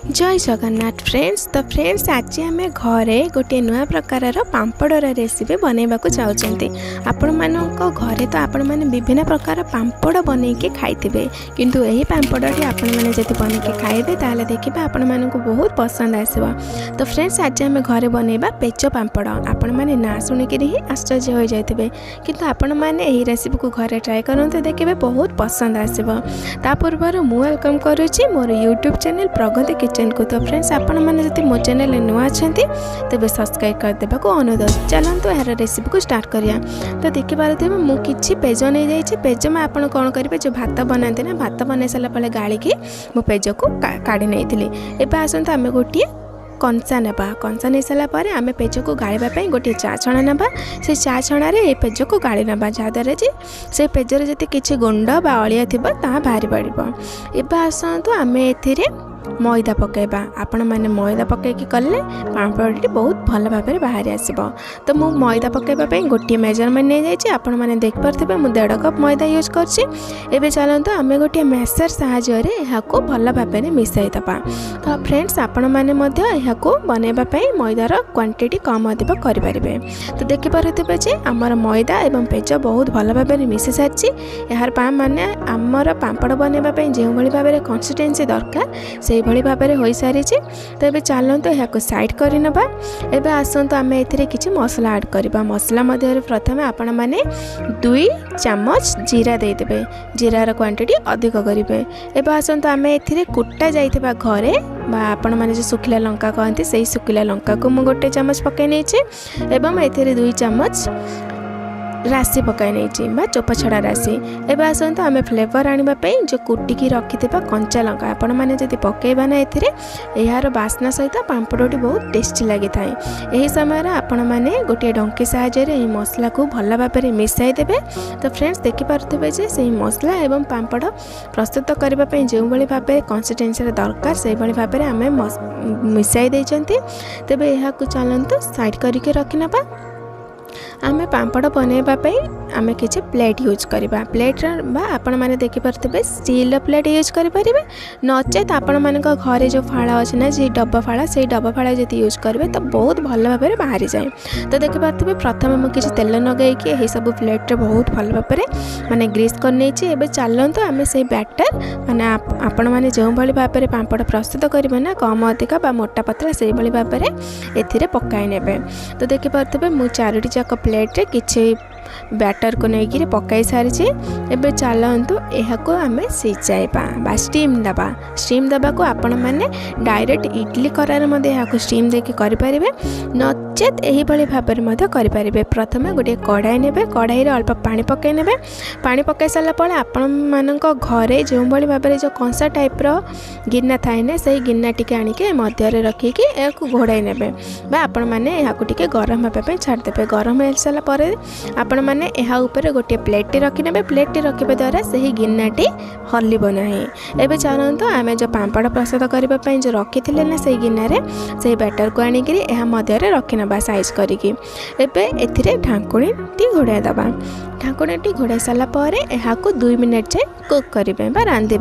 जय जगन्नाथ फ्रेंड्स। तो फ्रेंड्स आज आम घरे गोटे नुआ प्रकार पांपड़र रेसिपी बनवा चाहते। आपण मान घरे तो आपण मैंने विभिन्न प्रकार पांपड़ बनईके खाइबे, किंतु यही पांपड़टी आपण मैंने जब बनईके खाइबे ताले देखिए आपण मानक बहुत पसंद आसो। तो फ्रेंड्स आज आम घरे बनवा पेज पांपड़। आपण मैंने ना शुणिक ही आश्चर्य हो जाते, किंतु आपण मैंने यही रेसिपी को घरे ट्राए करते देखिए बहुत पसंद आसो। ता पूर्व मु वेलकम करुच्ची मोर यूट्यूब चैनल प्रगति किचन को। तो फ्रेंड्स आपण मैंने जब मो चैनल नुआ अच्छा तेज सब्सक्राइब करदे को अनुरोध। चलतु यार रेसिपी को स्टार्ट करिया। तो देखिए मुझे पेज नहीं जाइए। पेज में आप कौन करेंगे, जो भात बनाते ना, भात बन सारापर गाड़ी मो पेज को काढ़ी नहीं थी। एवं आसतु आम गोटे कंसा नेबा। कंसा नहीं सारापर आम पेज को गाड़ापी गोटे चा छणा नेबा। से चा छणार ये पेज को गाड़ी नेबा जहाँद्वारा जे से पेजर जी किसी गुंड बा अलिया थी बाहरी पड़ो। एवं आसतु आम ए मैदा पकेबा। आपण मैंने मैदा पकईकी कले पांपड़टी बहुत भल भाव में बाहरी आसो। तो मु मैदा पकईवाई गोटे मेजरमेंट नहीं जाइए। आपण मैंने देखिपे मुझे 1.5 कप मैदा यूज कर। चलते आम गोटे मेसर साहाय्य भल भाव में मिसाई दबा। तो फ्रेंड्स आपण मैंने बनवाई मैदार क्वांटिटी कम अधिक करें। तो देखिपे जे आमर मैदा एवं पेज बहुत भल भाव में मिसी सारी। यार माने आमर पांपड़ बनवाई जो भाव में कंसिस्टेंसी दरकार से भाव में हो सारी। तो ये चलते यहाँ साइड करनवा। एवं आसतु आम ए कि मसला ऐड करवा। मसला मध्य प्रथम आपण मैंने 2 चामच जीरा देदेवे। जीरार क्वांटिटी अधिक करेंगे। एवं आसतु आम ए कुटा जाइथिबा घरे आपण मैंने जो सुखिला लंका कहते से सुखिला लंका को मुझे 1 चामच पकई नहीं। एवं ए 2 चामच राशि पकाई नहीं चोपा छड़ा राशि। एवं आसतु आम फ्लेवर आने जो कुटिकी रखि कंचा लंका आपण मैंने जब पकेबा ना यार बास्ना सहित पांपड़टी बहुत टेस्टी लगी था। यही समय आपण मैंने गोटे डंकी साहाय्य मसला को भल भाव में मिसाई देबे। तो फ्रेंड्स देखिपे जे से मसला एवं पांपड़ प्रस्तुत करने जो भाव में कंसिस्टेंसी दरकार से भाव में आम मिसाई देइचंती। तेबे यहाँ चलतु साइड करके रखिनबा। आम पांपड़ बनवाई आम किसी प्लेट यूज करवा। प्लेट आपण मैंने देखिपे स्टील प्लेट यूज करें। नचेत आपण मान घरे जो फाड़ा अच्छे ना, जी डब्बा फाड़ा से डब्बा फाड़ा जी यूज करेंगे तो बहुत भल भाव में बाहरी जाए। तो देखिपे प्रथम मुझे किसी तेल नगैकी यही सब प्लेट्रे बहुत भल भाव में माने ग्रीस करनी। चलतु आम से बैटर माने आपण मैंने जो भाव में पांपड़ प्रस्तुत करेंगे ना, कम अधिका बा मोटा पतला से भाव में ए पकाई ने। तो देखिपे मुझे 4टी जाक प्लेट्रे किसी बैटर को लेकिन पकाई सारी। एबे चलतु यह आम सिझाइबा स्टीम दबा। स्टीम दबा को आपण मैंने डायरेक्ट इडली करार स्टीम देके करें, नचेत यही भाव में करें। प्रथम गोटे कढ़ाई ने, कढ़ाई अल्प पानी पकई ने। पानी पकई सारापर आपण मान घरे जो भाव में जो कंसा टाइप्र गिना थाए ना, से गिना टी आणिके मध्य रखिकी घोड़ाई ने आपण मैंने यहाँ गरम हाँपी छाड़देवे। गरम हो सारापर आपण मैंने यहाँ ऊपर गोटे प्लेट रखिने। प्लेट रखा द्वारा से गिनाटी हल्ब ना। एवं चलतु आम जो पांपड़ प्रस्तुत करने जो रखी थे ना से गिनारे से बैटर को आणिक मध्य रखिनवा साइज करके। एवं ढाकुणी घोड़ाई दबा। ढाकुणी घोड़ाई सारापर यहाँ 2 मिनट जाए कुक करेंगे बा रांधे।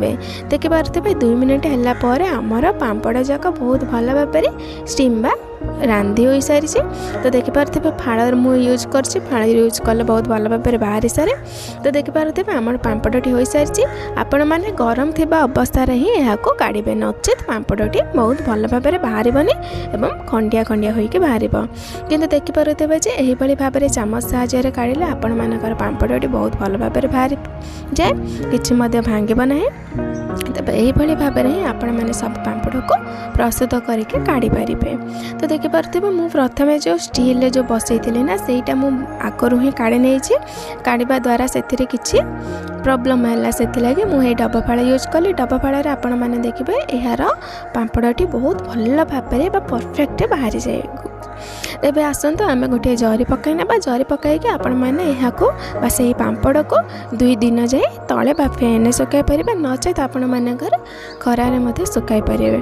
देखिपे 2 मिनट है आमर पांपड़ जाक बहुत भल भाव में स्टीम बा रांधि हो सारी। तो देखिपे फाड़ मु यूज कर फाड़ यूज कले बहुत भल भाव में बाहरी सारे। तो देखिपे आम पांपड़टी हो सारी। आपण मैंने गरम थी अवस्था ही यहाँ काढ़े, नचेत पांपड़टी बहुत भल भाव में बाहर एवं खंडिया खंडिया होकर बाहर। किंतु देखिपे जे यही भाव में चामच साहाय्य काढ़ले आपण मानकर पांपड़टी बहुत भल भाव में बाहर जाए, किसी भांगे ना। तब यही भाव में आपण मैंने सब पांपड़ को प्रस्तुत करके काढ़ी पारे। तो देखिपे मु प्रथम जो स्टील जो बसई थी ना सेटा मु आगरू ही काढ़ी नहीं। काढ़ा द्वारा से किसी प्रॉब्लम है से मुझे डब्बा फाड़ा यूज कली। डब्बा फाड़े आपण मैंने देखिए यार पांपड़टी बहुत भल भाव में परफेक्ट बाहरी जाए। ଏବେ ଆସନ୍ତୁ ଆମେ ଗୋଟିଏ ଜରି ପକାଇ ନେବା। ଜରି ପକାଇକି ଆପଣମାନେ ଏହାକୁ ବା ସେହି ପାମ୍ପଡ଼କୁ 2 ଦିନ ଯାଏ ତଳେ ବା ଫ୍ୟାନ୍ରେ ଶୁଖାଇ ପାରିବେ, ନଚେତ ଆପଣମାନଙ୍କର ଖରାରେ ମଧ୍ୟ ଶୁଖାଇ ପାରିବେ।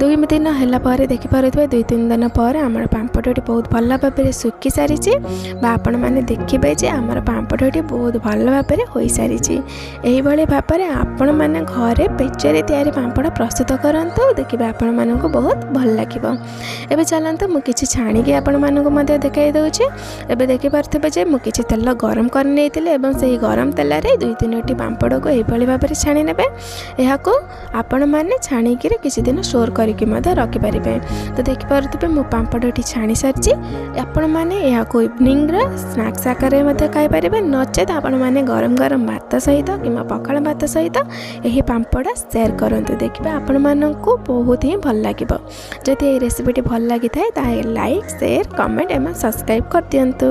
2 ଦିନ ହେଲା ପରେ ଦେଖିପାରୁଥିବେ 2-3 ଦିନ ପରେ ଆମର ପାମ୍ପଡ଼ଟି ବହୁତ ଭଲ ଭାବରେ ଶୁଖି ସାରିଛି ବା ଆପଣମାନେ ଦେଖିବେ ଯେ ଆମର ପାମ୍ପଡ଼ଟି ବହୁତ ଭଲ ଭାବରେ ହୋଇସାରିଛି। ଏହିଭଳି ଭାବରେ ଆପଣମାନେ ଘରେ ପେଜରେ ତିଆରି ପାମ୍ପଡ଼ ପ୍ରସ୍ତୁତ କରନ୍ତୁ, ଦେଖିବେ ଆପଣମାନଙ୍କୁ ବହୁତ ଭଲ ଲାଗିବ। ଏବେ ଚାଲନ୍ତୁ ମୁଁ କିଛି ଛାଣିକି ଆପଣମାନଙ୍କୁ ମଧ୍ୟ ଦେଖାଇ ଦେଉଛି। ଏବେ ଦେଖିପାରୁଥିବେ ଯେ ମୁଁ କିଛି ତେଲ ଗରମ କରି ନେଇଥିଲି ଏବଂ ସେହି ଗରମ ତେଲରେ 2-3ଟି ପାମ୍ପଡ଼କୁ ଏହିଭଳି ଭାବରେ ଛାଣି ନେବେ। ଏହାକୁ ଆପଣମାନେ ଛାଣିକିରି କିଛି ଦିନ ଷ୍ଟୋର୍ କରିକି ମଧ୍ୟ ରଖିପାରିବେ। ତ ଦେଖିପାରୁଥିବେ ମୁଁ ପାମ୍ପଡ଼ଟି ଛାଣି ସାରିଛି। ଆପଣମାନେ ଏହାକୁ ଇଭିନିଂର ସ୍ନାକ୍ସ ଆକାରରେ ମଧ୍ୟ ଖାଇପାରିବେ, ନଚେତ ଆପଣମାନେ ଗରମ ଗରମ ଭାତ ସହିତ କିମ୍ବା ପଖାଳ ଭାତ ସହିତ ଏହି ପାମ୍ପଡ଼ ସେୟାର କରନ୍ତୁ, ଦେଖିବେ ଆପଣମାନଙ୍କୁ ବହୁତ ହିଁ ଭଲ ଲାଗିବ। ଯଦି ଏହି ରେସିପିଟି ଭଲ ଲାଗିଥାଏ ତାହେଲେ ଲାଇକ୍, ସେୟାର, କମେଣ୍ଟ ଏବଂ ସବସ୍କ୍ରାଇବ୍ କରିଦିଅନ୍ତୁ।